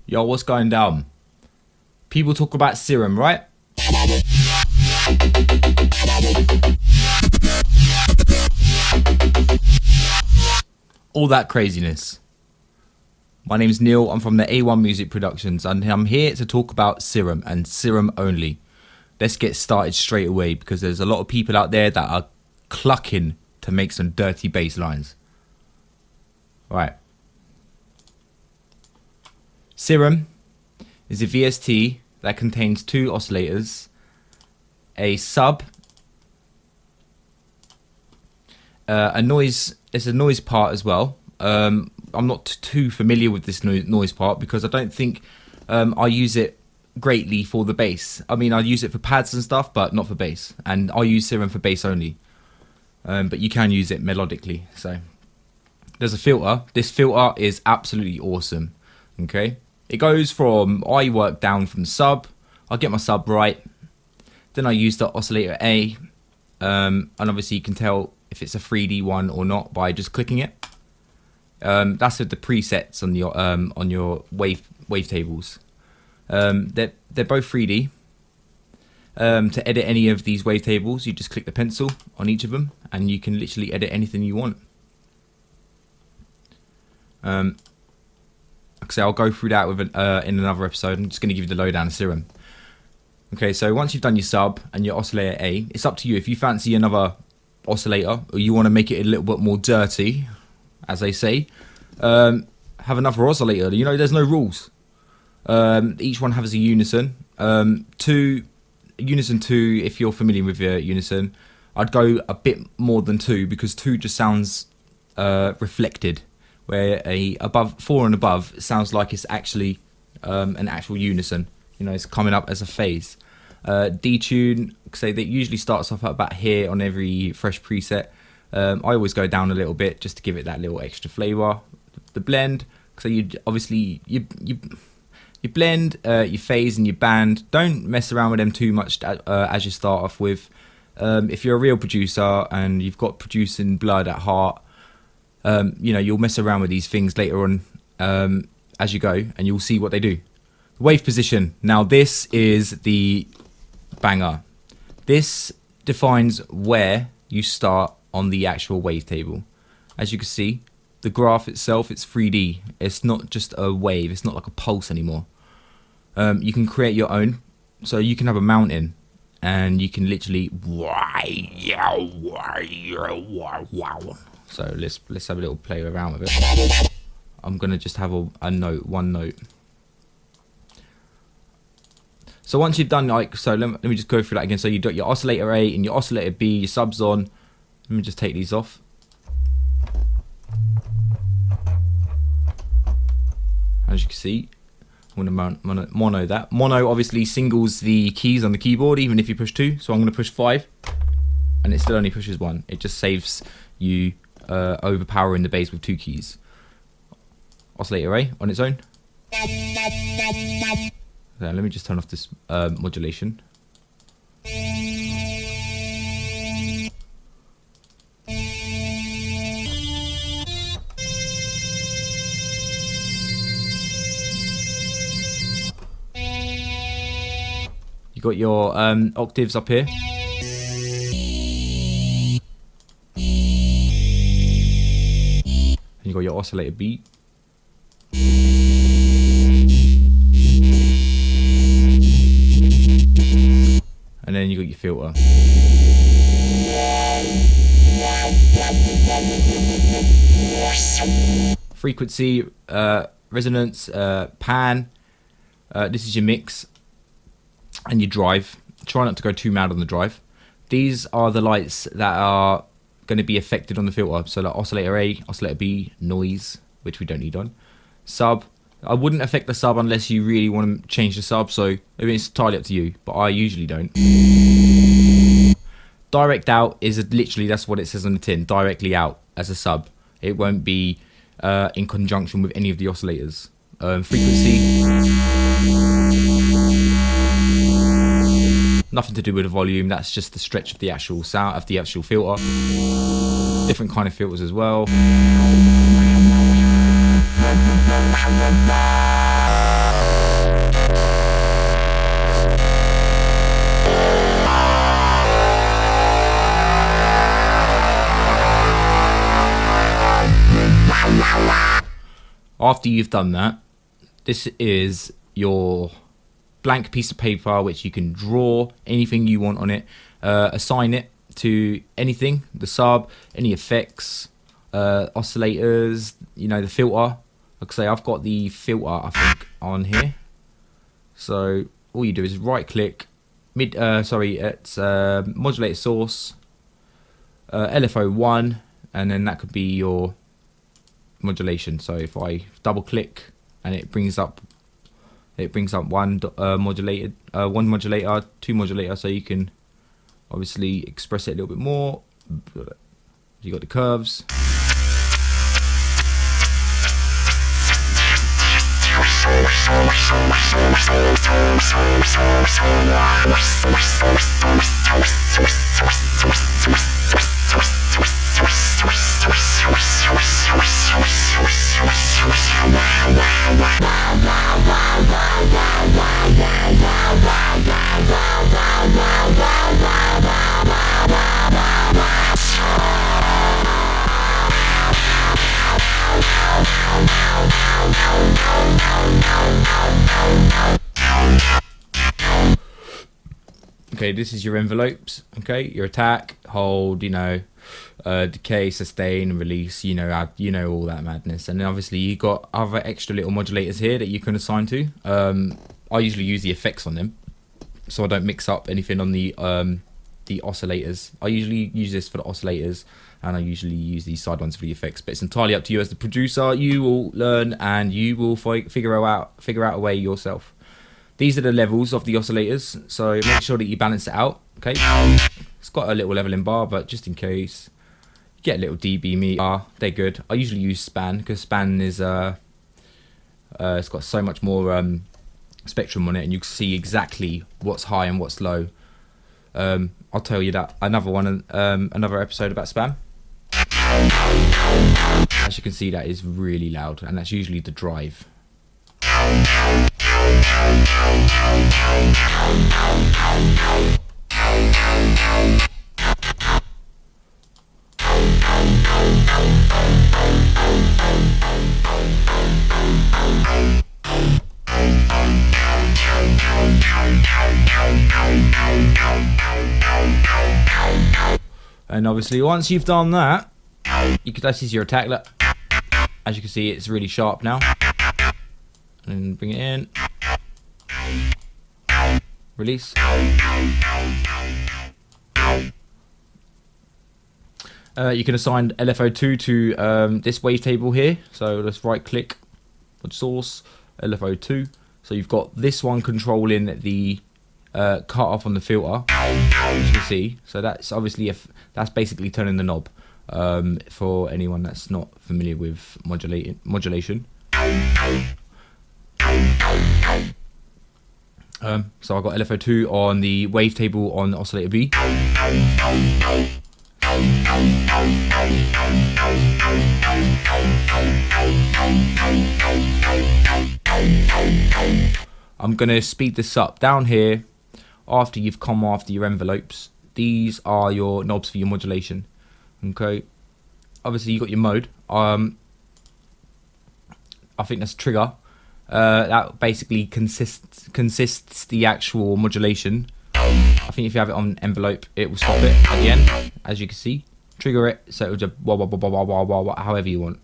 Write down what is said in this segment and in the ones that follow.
Yo, what's going down? People talk about Serum, right? All that craziness. My name's Neil, I'm from the A1 Music Productions, and I'm here to talk about Serum and Serum only. Let's get started straight away, because there's a lot of people out there that are clucking to make some dirty bass lines. Right. Serum is a VST that contains two oscillators, a sub, a noise. It's a noise part as well. I'm not too familiar with this noise part because I don't think I use it greatly for the bass. I mean, I use it for pads and stuff, but not for bass. And I use Serum for bass only. But you can use it melodically. So there's a filter. This filter is absolutely awesome. Okay, it goes from, I work down from the sub. I get my sub right. Then I use the oscillator A, and obviously you can tell if it's a 3D one or not by just clicking it. That's with the presets on your wavetables. They're both 3D. To edit any of these wavetables, you just click the pencil on each of them, and you can literally edit anything you want. So I'll go through that with in another episode. I'm just going to give you the lowdown of Serum. Okay, so once you've done your sub and your oscillator A, it's up to you. If you fancy another oscillator, or you want to make it a little bit more dirty, as they say, have another oscillator. You know, there's no rules. Each one has a unison. Unison 2, if you're familiar with your unison, I'd go a bit more than 2, because 2 just sounds reflected, where a above 4 and above sounds like it's actually an actual unison. You know, it's coming up as a phase. Detune, say that usually starts off at about here on every fresh preset. I always go down a little bit just to give it that little extra flavor. The blend, so you obviously you blend, your phase and your band. Don't mess around with them too much as you start off with. If you're a real producer and you've got producing blood at heart, you know, you'll mess around with these things later on as you go, and you'll see what they do. Wave position. Now this is the banger. This defines where you start on the actual wavetable. As you can see, the graph itself, it's 3D. It's not just a wave. It's not like a pulse anymore. You can create your own. So you can have a mountain, and you can literally. So let's have a little play around with it. I'm gonna just have a note, one note. So once you've done, like, so let me just go through that again. So you got your oscillator A and your oscillator B, your subs on. Let me just take these off. As you can see, I'm going to mono that. Mono obviously singles the keys on the keyboard, even if you push 2. So I'm going to push 5, and it still only pushes 1. It just saves you overpowering the bass with 2 keys. Oscillator A on its own. So let me just turn off this modulation. You got your octaves up here. And you got your oscillator beat. And then you got your filter. Frequency, resonance, pan. This is your mix. And your drive. Try not to go too mad on the drive. These are the lights that are going to be affected on the filter. So like oscillator A, oscillator B, noise, which we don't need on. Sub. I wouldn't affect the sub unless you really want to change the sub, so I mean, it's entirely up to you, but I usually don't. Direct out is literally, that's what it says on the tin, directly out as a sub. It won't be in conjunction with any of the oscillators. Frequency, nothing to do with the volume, that's just the stretch of the actual sound, of the actual filter. Different kind of filters as well. after you've done that, this is your blank piece of paper which you can draw anything you want on it, assign it to anything, the sub, any effects, oscillators, you know, the filter. Like I say, I've got the filter, I think, on here. So all you do is right click, it's modulator source, LFO1, and then that could be your modulation. So if I double click and it brings up one modulator, two modulator, so you can obviously express it a little bit more. You got the curves. Okay, this is your envelopes. Okay, your attack, hold, you know, decay, sustain, release, you know all that madness. And then obviously you got other extra little modulators here that you can assign to. I usually use the effects on them, so I don't mix up anything on the oscillators. I usually use this for the oscillators, and I usually use these side ones for the effects. But it's entirely up to you as the producer. You will learn and you will figure out a way yourself. These are the levels of the oscillators, so make sure that you balance it out. Okay, it's got a little leveling bar, but just in case, get a little dB meter. They're good. I usually use span because span is it's got so much more spectrum on it, and you can see exactly what's high and what's low. I'll tell you that another episode about span. As you can see, that is really loud, and that's usually the drive. And obviously once you've done that, this is your attack. Look, as you can see, it's really sharp now. And bring it in, release. You can assign LFO2 to this wavetable here. So let's right click on source, LFO2. So you've got this one controlling the cut off on the filter, as you can see. So that's obviously that's basically turning the knob for anyone that's not familiar with modulation. So I've got LFO2 on the wavetable on oscillator B. I'm going to speed this up. Down here, after you've come after your envelopes, these are your knobs for your modulation. Okay, obviously you got your mode. I think that's trigger. That basically consists the actual modulation. I think if you have it on envelope, it will stop it at the end, as you can see. Trigger it, so it will just wah, wah, wah, wah, wah, wah, wah, however you want.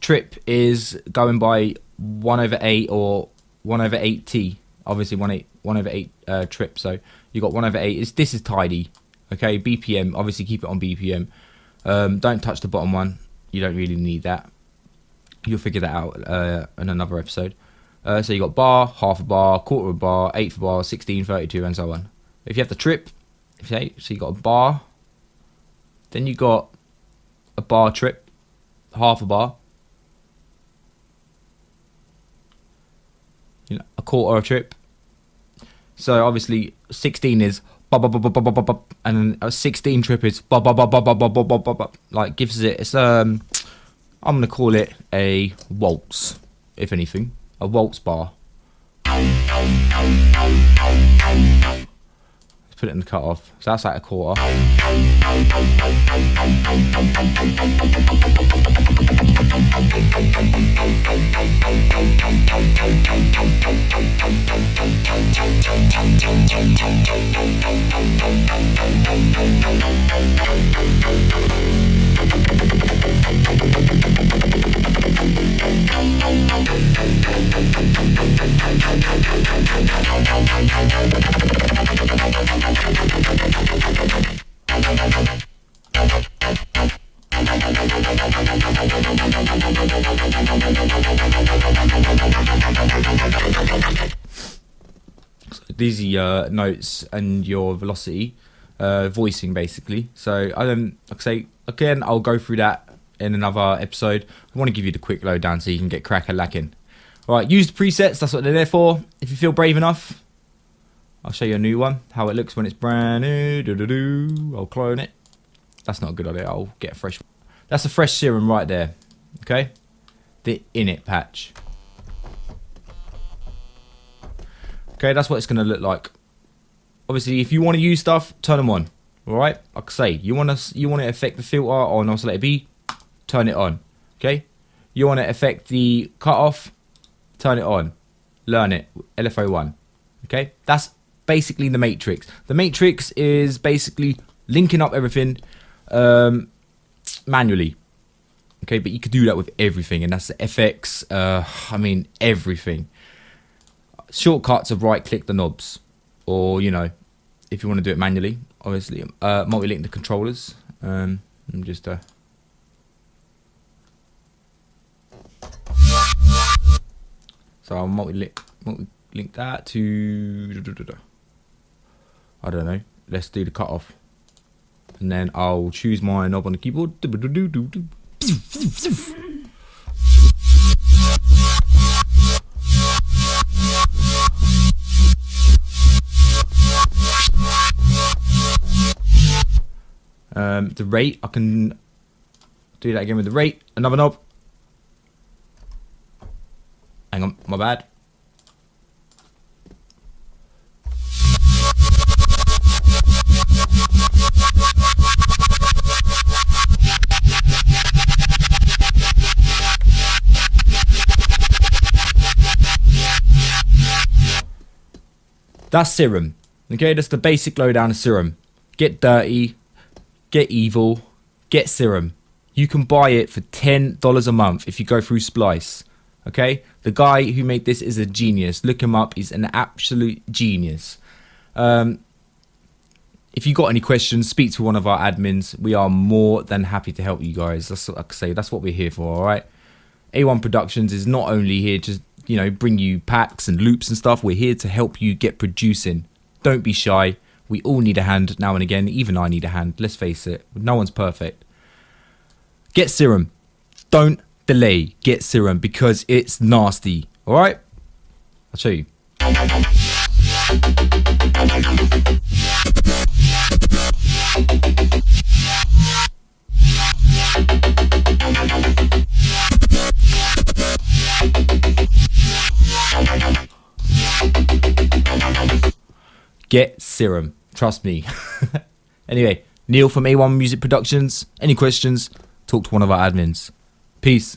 Trip is going by 1/8 or 1/8t. Obviously 1/8 trip. So you got 1/8. This is tidy. Okay, BPM. Obviously keep it on BPM. Don't touch the bottom one. You don't really need that. You'll figure that out in another episode. So you got bar, half a bar, quarter of a bar, eighth of a bar, 16, 32, and so on. If you have the trip, okay, so you got a bar, then you got a bar trip, half a bar, you know, a quarter of a trip. So obviously 16 is bop, bop, bop, bop, bop, bop, bop, and a 16 trip is bop, bop, bop, bop, bop, bop, bop, bop, bop. Like gives it. It's I'm gonna call it a waltz, if anything. A waltz bar. Let's put it in the cut off. So that's like a quarter. These are your notes and your velocity, voicing basically. So like I say again, I'll go through that in another episode. I want to give you the quick lowdown so you can get crack-a-lacking. All right, use the presets. That's what they're there for. If you feel brave enough, I'll show you a new one, how it looks when it's brand new. I'll clone it. That's not a good idea. I'll get a fresh. That's a fresh Serum right there. Okay, the init patch. Okay, that's what it's going to look like. Obviously, if you want to use stuff, turn them on. All right, like I say, you want to affect the filter on oscillator B, turn it on. Okay, you want to affect the cutoff, turn it on. Learn it, LFO1. Okay, that's basically the matrix. The matrix is basically linking up everything manually. Okay, but you could do that with everything, and that's the FX. I mean everything. Shortcuts are right click the knobs, or you know, if you want to do it manually, obviously multi-link the controllers. Just so I'll multi-link that to, I don't know, let's do the cutoff, and then I'll choose my knob on the keyboard. The rate, I can do that again with the rate. Another knob. Hang on, my bad. That's Serum. Okay, that's the basic lowdown of Serum. Get dirty, get evil, get Serum. You can buy it for $10 a month if you go through Splice. Okay, the guy who made this is a genius. Look him up. He's an absolute genius. If you got any questions, speak to one of our admins. We are more than happy to help you guys. That's what I say. That's what we're here for. All right. A1 Productions is not only here to, you know, bring you packs and loops and stuff. We're here to help you get producing. Don't be shy. We all need a hand now and again. Even I need a hand. Let's face it. No one's perfect. Get Serum. Don't delay. Get Serum because it's nasty. All right. I'll show you. Get Serum. Trust me. Anyway, Neil from A1 Music Productions. Any questions? Talk to one of our admins. Peace.